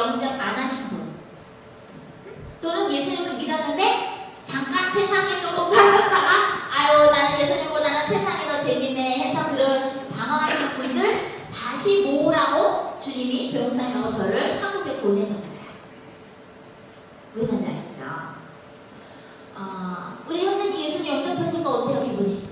영접 안 하신 분, 또는 예수님을 믿었는데 잠깐 세상에 조금 빠졌다가 아유 나는 예수님보다는 세상이 더 재밌네 해서 그러신 방황하시는 분들 다시 모으라고 주님이 배용사님하고 저를 한국에 보내셨어요. 왜 그런지 아시죠? 우리 형제님 예수님 영접하니까 어때요 기분이?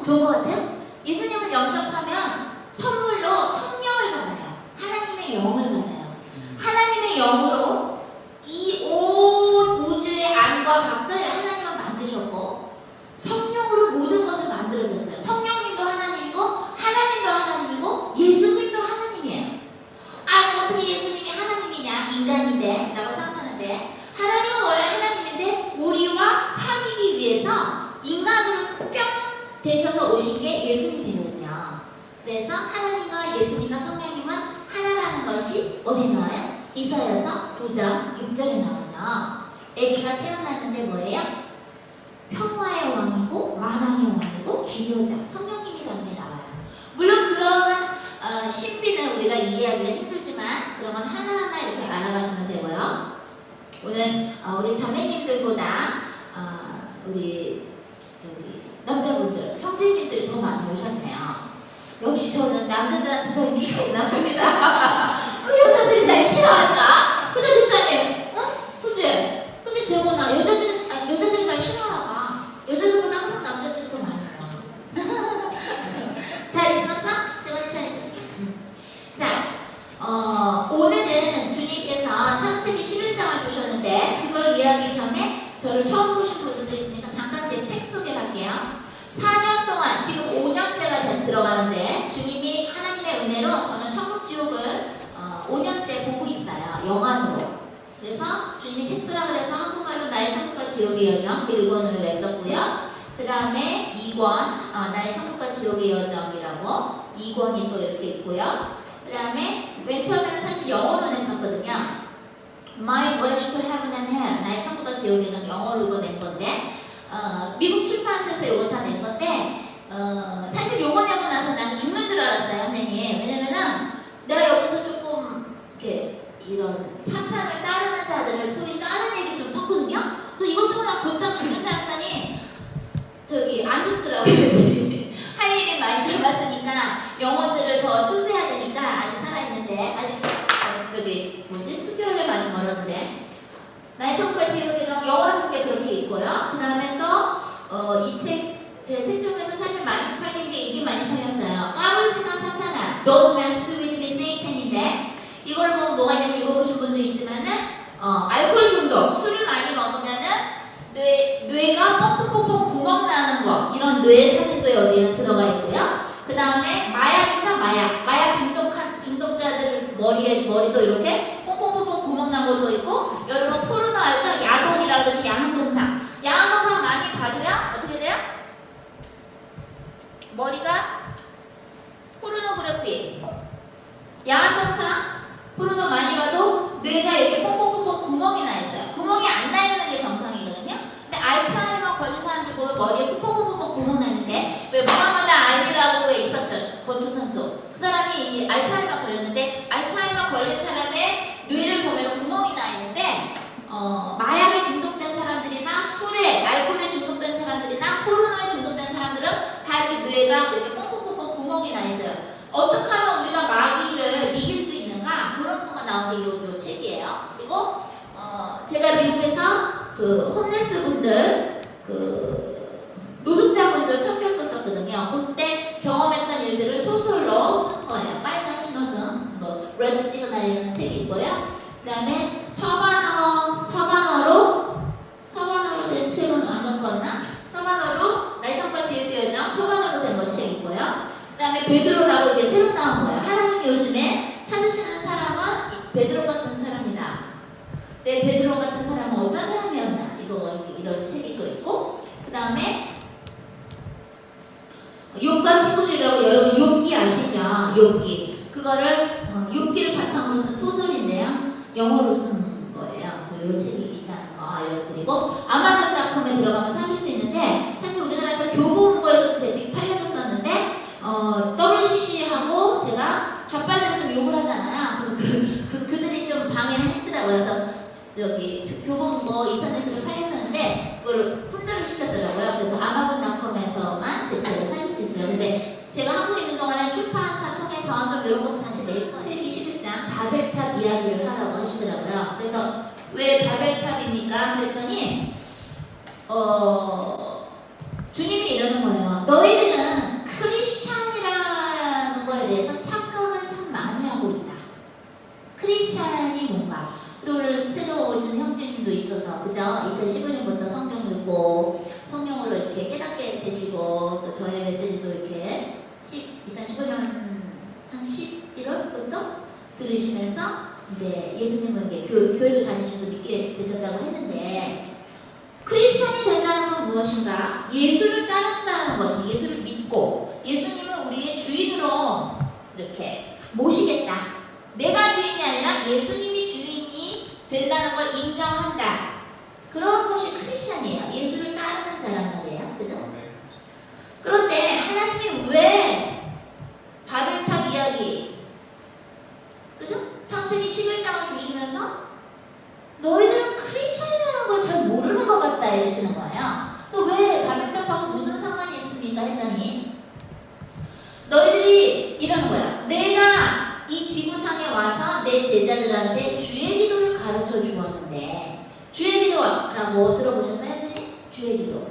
좋은 것 같아요? 예수님을 영접하면 선물로 성령을 받아요. 하나님의 영을 받아요. 하나님의 영으로 이 온 우주의 안과 밖을 하나님은 만드셨고 성령으로 모든 것을 만들어졌어요. 성령님도 하나님이고 하나님도 하나님이고 예수님도 하나님이에요. 어떻게 예수님이 하나님이냐 인간인데 라고 생각하는데 하나님은 원래 하나님인데 우리와 사귀기 위해서 인간으로 뿅 되셔서 오신 게 예수님이거든요. 그래서 하나님과 예수님과 성령님은 하나라는 것이 어디 나와요? 이사야서 9장 6절에 나오죠. 아기가 태어났는데 뭐예요? 평화의 왕이고 만왕의 왕이고 기묘자 성령님이라는 게 나와요. 물론 그러한 신비는 우리가 이해하기가 힘들지만 그런 건 하나하나 이렇게 알아가시면 되고요. 오늘 우리 자매님들보다 우리 남자분들, 형제님들이 더 많이 오셨네요. 역시 저는 남자들한테 더 인기가 있나 봅니다. 왜 여자들이 날 싫어할까? 그죠, 집사님? 그지? 근데 제보나 여자들이 날 싫어하나 봐. 여자들보다 항상 남자들이 더 많이 와. 잘 있었어? 재원이 잘 있었어? 자, 오늘은 주님께서 창세기 11장을 주셨는데 그걸 이해하기 전에 저를 처음 보신 분들도 있으니까 잠깐 제 책 소개할게요. 4년 동안 지금 5년째가 들어가는데 주님이 하나님의 은혜로 저는 천국 지옥을 5년째 보고 있어요. 영안으로. 그래서 주님이 책 쓰라 그래서 한국말로 나의 천국과 지옥의 여정 1권을 냈었고요. 그 다음에 2권 나의 천국과 지옥의 여정이라고 2권이 또 이렇게 있고요. 그 다음에 맨 처음에는 사실 영어로 냈었거든요. My Voyage to Heaven and Hell 나의 천국과 지옥의 여정 영어로도 낸 건데 미국 출판사에서 이거 다 낸 건데 사실 요거 내고 나서 나는 죽는 줄 알았어요, 선생님. 왜냐면은 내가 여기서 조금 이렇게 이런 사탄을 따르는 자들을 소위 까는 얘기 좀 섞거든요. 그래서 이거 쓰고 나 곧장 죽는 줄 알았더니 저기 안 죽더라고요. 할 일이 많이 남았으니까 영혼들을 더 추수해야 되니까 아직 살아있는데 아직 저기 수교를 많이 멀었는데 나의 천국과 지옥의 여정 영어로 쓴 게 그렇게 있고요. 그 다음에 또 이 제 책 중에서 사실 많이 팔린 게 이게 많이 팔렸어요. 까불지마 사탄아 Don't mess with me Satan인데 이걸 보면 뭐가 있냐면 읽어보신 분도 있지만은 알코올 중독 술을 많이 먹으면은 뇌가 뽕뽕뽕뽕 구멍 나는 거 이런 뇌 사진도 여기는 들어가 있고요. 그 다음에 마약이죠. 마약 중독자들 머리도 이렇게 뽕뽕뽕뽕 구멍 난 것도 있고 여러분 포르노 알죠? 야동이라고 해서 야한동상 많이 봐도요 어떻게 돼요? 머리가 포르노그래피 야한동상 포르노 많이 봐도 뇌가 이렇게 뽕뽕뽕뽕 구멍이 나 있어요. 구멍이 안 나 있는 게 정상이거든요. 근데 알츠하이머 걸린 사람들 보면 머리에 뽕뽕뽕뽕 구멍 나는데 왜 무하마드 알리라고 왜 있었죠? 권투 선수. 그 사람이 이 알츠하이머 걸렸는데 알츠하이머 걸린 사람의 뇌를 보면 구멍이 나 있는데 마약에 중독된 사람들이나 술에 알코올에 중독된 사람들이나 포르노에 중독된 사람들은 다 이렇게 뇌가 이렇게 뽕뽕뽕뽕 구멍이 나 있어요. 어떻게 하면 우리가 마귀를 이길 수 있는가 그런 거가 나온 게 요 책이에요. 그리고 제가 미국에서 그 홈레스 분들 노숙자분들 섬겼었거든요. 그때 경험했던 일들을 소설로 쓴 거예요. 빨간 신호등, 레드 시그널이라는 책이 있고요. 그 다음에 서반어로 제 책은 안 갖고 왔나? 서반어로 나의 천국과 지옥의 여정 서반어로 된 거 책 있고요. 그 다음에 베드로라고 이게 새로 나온 거예요. 하나님이 요즘에 찾으시는 사람은 베드로 같은 사람이다. 내 베드로 같은 사람은 어떤 사람이었나? 이런 책이 또 있고 그 다음에 욥과 친구들이라고 여러분 욥기 아시죠? 욥기 그거를 욥기를 바탕으로 쓴 소설인데요. 영어로 쓴 거예요. 이런 책이 있다는 거 알려드리고 아마존닷컴에 들어가면 사실 수 있는데 사실 우리나라에서 교보문고에서도 제 책이 팔렸었는데 WCC하고 제가 좌빨 저기 교본 뭐 인터넷으로 팔렸었는데 그걸 품절을 시켰더라고요. 그래서 아마존닷컴에서만 제 책을 사실 수 있어요. 근데 제가 하고 있는 동안에 출판사 통해서 좀 이런 것도 다시 내일 세기 11장 바벨탑 이야기를 하라고 하시더라고요. 그래서 왜 바벨탑입니까? 그랬더니 주님이 이러는 거예요. 너희들은 크리스찬이라는 거에 대해서 착각을 참 많이 하고 있다. 크리스찬이 뭔가. 그리고 오늘 새로 오신 형제님도 있어서 그죠? 2015년부터 성경 읽고 성령으로 이렇게 깨닫게 되시고 또 저의 메시지도 이렇게 2015년 한 11월부터 들으시면서 이제 예수님을 이렇게 교회를 다니시면서 믿게 되셨다고 했는데 크리스찬이 된다는 건 무엇인가? 예수를 따른다는 것은 예수를 믿고 예수님을 우리의 주인으로 이렇게 모시겠다. 내가 주인이 아니라 예수님이 주인이 된다는 걸 인정한다. 그런 것이 크리스찬이에요. 예수를 따르는 자란 말이에요. 그죠? 그런데 하나님이 왜 바벨탑 이야기, 그죠? 창세기 11장을 주시면서 너희들은 크리스찬이라는 걸 잘 모르는 것 같다 이러시는 거예요. 그래서 왜 바벨탑하고 무슨 상관이 있습니까? 했더니 너희들이 이러는 거야. 내가 이 지구상에 와서 내 제자들한테 주의 기도를 가르쳐 주었는데 주의 기도라고 들어보셨어요? 했더니 주의 기도.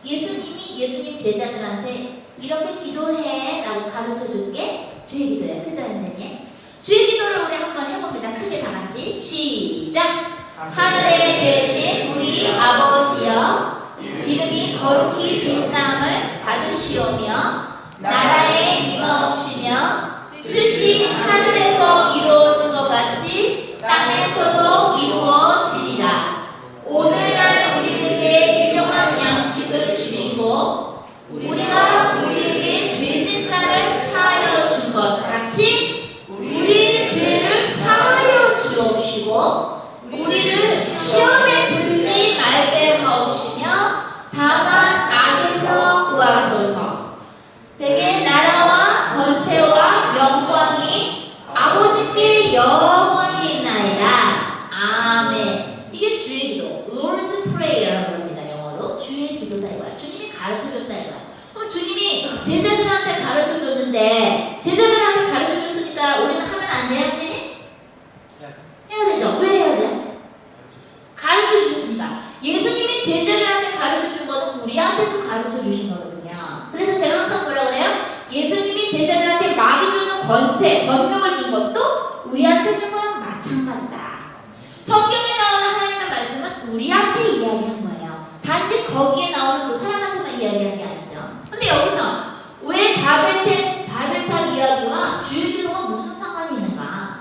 예수님 제자들한테 이렇게 기도해 라고 가르쳐 줄 게 주의 기도예요. 그죠? 했더니 주의 기도를 우리 한번 해봅니다. 크게 다 같이 시작! 하늘에 계신 우리 아버지여 이름이 거룩히 빛남을 받으시오며 나라에 임하옵시며 뜻이 하늘에서 이루어진 것 같이 땅에서도 이루어지리라. 오늘날 우리에게 일용할 양식을 주시고 우리가 우리에게 죄진 자를 사하여 준 것 같이 우리의 죄를 사하여 주옵시고 우리를 시험에 들지 말게 하옵시며 다만 악에서 구하소서. 되게 나라와 권세와 영광이 아버지께 영원히 있나이다. 아멘. 이게 주의 기도, Lord's Prayer라고 합니다. 영어로 주의 기도다 이거야. 주님이 가르쳐줬다 이거야. 그럼 주님이 제자들한테 가르쳐줬는데 제자들한테 가르쳐줬으니까 우리는 하면 안 돼요? 해야 되죠? 왜 해야 돼? 가르쳐 주셨으니까. 예수님이 제자들한테 가르쳐 준 거는 우리한테도 가르쳐 주신 거거든요. 그래서 제가 항상 뭐라 그래요? 예수님이 제자들한테 마귀 주는 권세, 권능을 준 것도 우리한테 준 거랑 마찬가지다. 성경에 나오는 하나님의 말씀은 우리한테 이야기한 거예요. 단지 거기에 나오는 그 사람한테만 이야기한 게 아니죠. 근데 여기서 왜 바벨탑 이야기와 주의 기도가 무슨 상관이 있는가?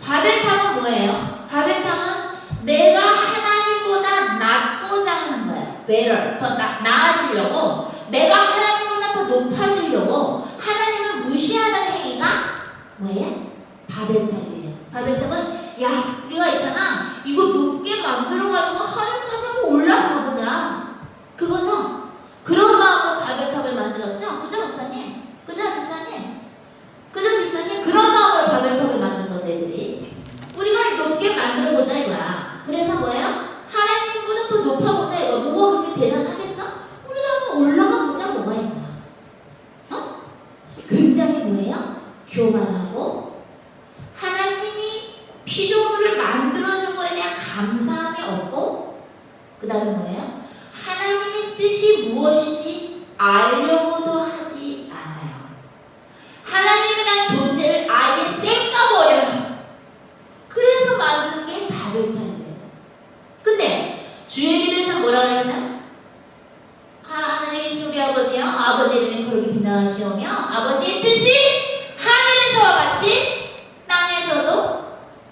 바벨탑은 뭐예요? 바벨탑은 내가 하나님보다 낮고자 하는 거예요. better, 더 나아지려고, 내가 하나님보다 더 높아지려고 하나님을 무시하는 행위가 뭐예요? 바벨탑이에요. 바벨탑은 야 우리가 있잖아 이거 높게 만들어가지고 하늘까지 한번 올라가 보자. 그거죠? 그런 마음으로 바벨탑을 만들었죠? 그죠 목사님? 그죠 집사님? 그죠 집사님? 그런 마음으로 바벨탑을 만든 거죠 애들이. 우리가 높게 만들어보자 이거야. 그래서 뭐예요? 하나님보다 더 높아보자 이거야. 뭐가 그렇게 대단하겠어? 우리도 한번 올라가보자 뭐가 있나. 어? 굉장히 뭐예요? 교만하고 하나님이 피조물을 만들어준 거에 대한 감사함이 없고 그 다음에 뭐예요? 하나님의 뜻이 무엇인지 알려고도 하지 않아요. 하나님이란 존재를 아예 쌩까버려요. 그래서 만든 게 바벨탑이에요. 근데 주의 기도에서 뭐라 그랬어요? 하늘에 계신 우리 아버지요 아버지 이름이 거룩히 빛나시오며 아버지의 뜻이 하늘에서와 같이 땅에서도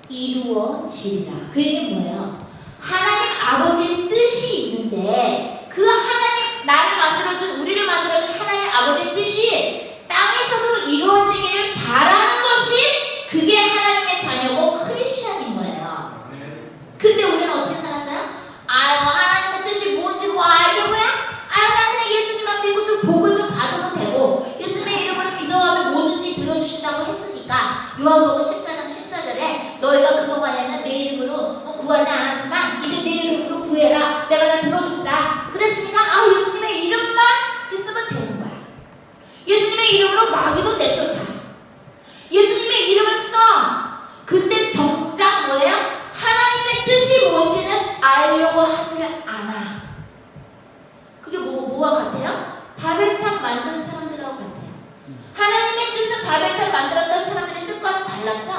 이루어지리라. 그 얘기는 뭐예요? 하나님 아버지의 뜻이 있는데 그 하나님 나를 만들어준 우리를 만들어준 하나님 아버지의 뜻이 땅에서도 이루어지기를 바라는 것이 그게 하나님의 자녀고 크리스천인 거예요. 근데 우리는 어떻게 살았어요? 아유 하나님의 뜻이 뭔지 뭐 알게 뭐야? 아유 나 그냥 예수님만 믿고 좀 복을 좀 받으면 되고 예수님의 이름으로 기도하면 뭐든지 들어주신다고 했으니까 요한복음 14장 14절에 너희가 그동안에는 내 이름으로 내쫓아. 예수님의 이름을 써. 근데 정작 뭐예요? 하나님의 뜻이 뭔지는 알려고 하지를 않아. 그게 뭐와 같아요? 바벨탑 만든 사람들하고 같아요. 하나님의 뜻은 바벨탑 만들었던 사람들의 뜻과는 달랐죠?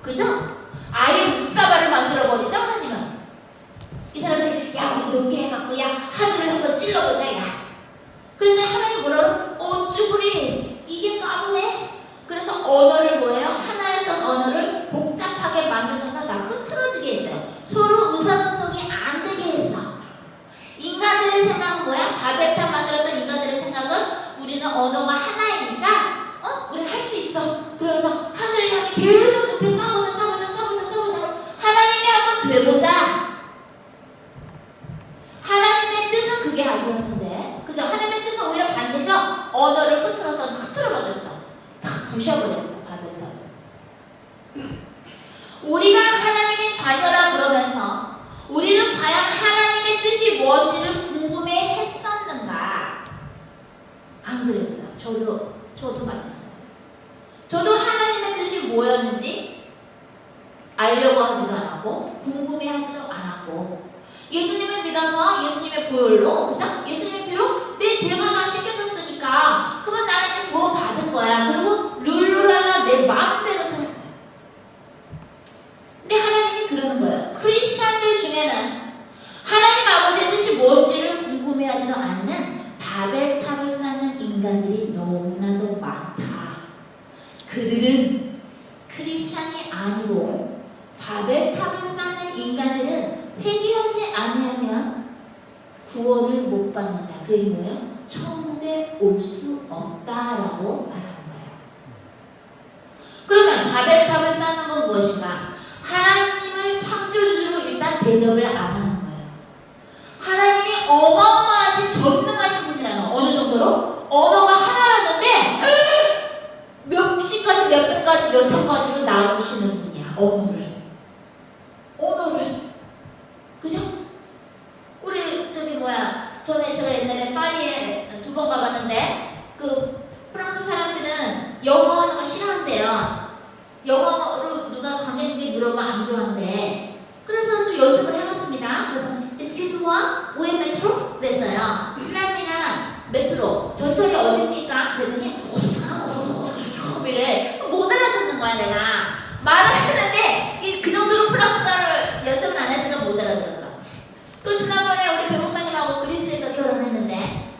그죠? 아예 묵사발을 만들어버리죠, 하나님은. 이 사람들이, 야, 우리 높게 해갖고, 야, 하늘을 한번 찔러보자, 야. 그런데 하나님 뭐라고? 쭈구리, 이게 까부네? 그래서 언어를 뭐예요? 하나였던 언어를 복잡하게 만드셔서 다 흐트러지게 했어요. 서로 의사소통이 안 되게 했어. 인간들의 생각은 뭐야? 바벨탑 만들었던 인간들의 생각은 우리는 언어가 하나이니까 우리는 할 수 있어. 그러면서 하늘을 향해 계속 높이 싸우자. 하나님이 한번 돼보자. 하나님의 뜻은 그게 아니었는데, 그죠? 하나님의 뜻은 오히려 반대죠? 언어를 흐트러버렸어. 다 부셔버렸어, 바벨탑을. 우리가 하나님의 자녀라 그러면서 우리는 과연 하나님의 뜻이 뭔지를 궁금해 했었는가? 안 그랬어요. 저도 마찬가지예요. 저도 하나님의 뜻이 뭐였는지 알려고 하지도 않았고 궁금해 하지도 않았고, 예수님을 믿어서 예수님의 보혈로, 그죠? 예수님의 피로 내 죄가 다 씻겨졌으니까 그러면 나는 이제 구원 받은 거야. 그리고 룰루랄라 내 마음대로 살았어요. 근데 하나님이 그러는 거예요. 크리스찬들 중에는 하나님 아버지의 뜻이 뭔지를 궁금해하지도 않는 바벨탑을 쌓는 인간들이 너무나도 많다. 그들은 크리스찬이 아니고 바벨탑을 쌓는 인간들은 회개하지 않으면 구원을 못 받는다. 그게 뭐예요? 천국에 올 수 없다라고 말하는 거예요. 그러면 바벨탑을 쌓는 건 무엇인가? 하나님을 창조주로 일단 대접을 안 하는 거예요. 하나님이 어마어마하신 전능하신 분이라는, 어느 정도로? 언어가 하나였는데 몇십 가지, 몇백 가지, 몇천 가지로 나누시는 분이야. 언어를. 그죠? 우리 전에 제가 옛날에 파리에 2번 가봤는데 그 프랑스 사람들은 영어 하는 거 싫어한대요. 영어로 누가 관객들이 물어보면 안 좋아한대. 그래서 좀 연습을 해봤습니다. 그래서 Excuse moi, où est métro? 그랬어요. 신라미나 메트로 전철이 어딥니까? 그랬더니 어서서 이래. 못 알아듣는 거야. 내가 말을 했는데 그 정도로 프랑스어를 연습을 안 했으니까 못 알아들었어. 또 지난번에 우리 변호사님하고 그리스에서 결혼했는데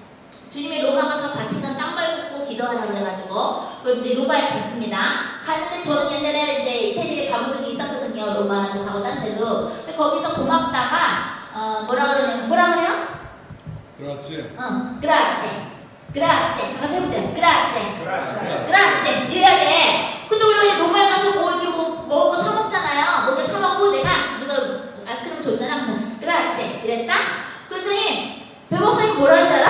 주님이 로마 가서 바티칸 땅 밟고 기도하라 그래가지고 이제 로마에 갔습니다. 갔는데 저는 옛날에 이제 이태리에 가본 적이 있었거든요. 로마도 가고 딴 데도. 근데 거기서 고맙다가 뭐라 그래요? 그렇지. 그라제. 다 같이 해보세요. 그라제. 이래야 돼. 근데 우리가 로마에 가서 뭐 이렇게 먹고 사 먹잖아요. 먹고 사 먹고 내가 누가 아이스크림 줬잖아. 그라제 이랬다. 그랬더니 배목사님 뭐라 했는지 알아?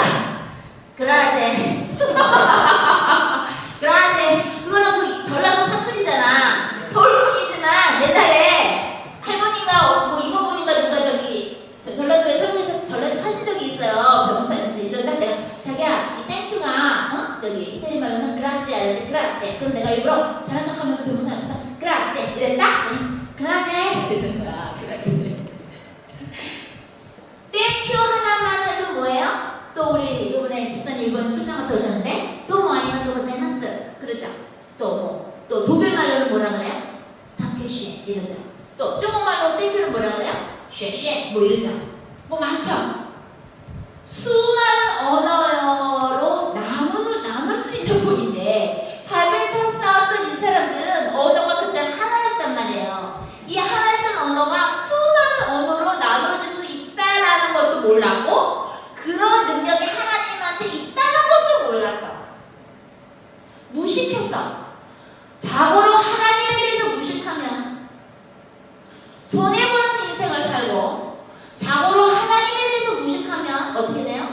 그라제. 그거는 그 전라도 사투리잖아. 서울분이지만 옛날에 할머니가 뭐 이모분인가 누가 전라도에 전라도 사신 적이 있어요. 변호사님한테 이런다. 내가 자기야 이 땡큐가 이태리 말로는 그라제 알았지? 그라제. 그럼 내가 일부러 잘한 척하면서 변호사님한테 그라제 이랬다. 그라제 이러는 거야. 그라제. 땡큐 하나만 해도 뭐예요? 또 우리 이번에 집사님 일본 출장 갔다 오셨는데 또 뭐 아니가 고자이마스 그러죠. 또 독일 말로는 뭐라 그래요? 당케시 이러죠. 또 중국말로 땡큐는 뭐라 그래요? 쉐쉐 뭐 이러죠. 뭐 많죠. 수많은 언어로 나눌 수 있는 분인데 바벨탑 쌓았던 이 사람들은 언어가 그때는 하나였단 말이에요. 이 하나였던 언어가 수많은 언어로 나눠줄 수 있다라는 것도 몰랐고 그런 능력이 하나님한테 있다는 것도 몰랐어. 무식했어. 자고로 하나님에 대해서 무식하면 손해보는 인생을 살고 자고로 하나님에 대해서 무식하면 어떻게 돼요?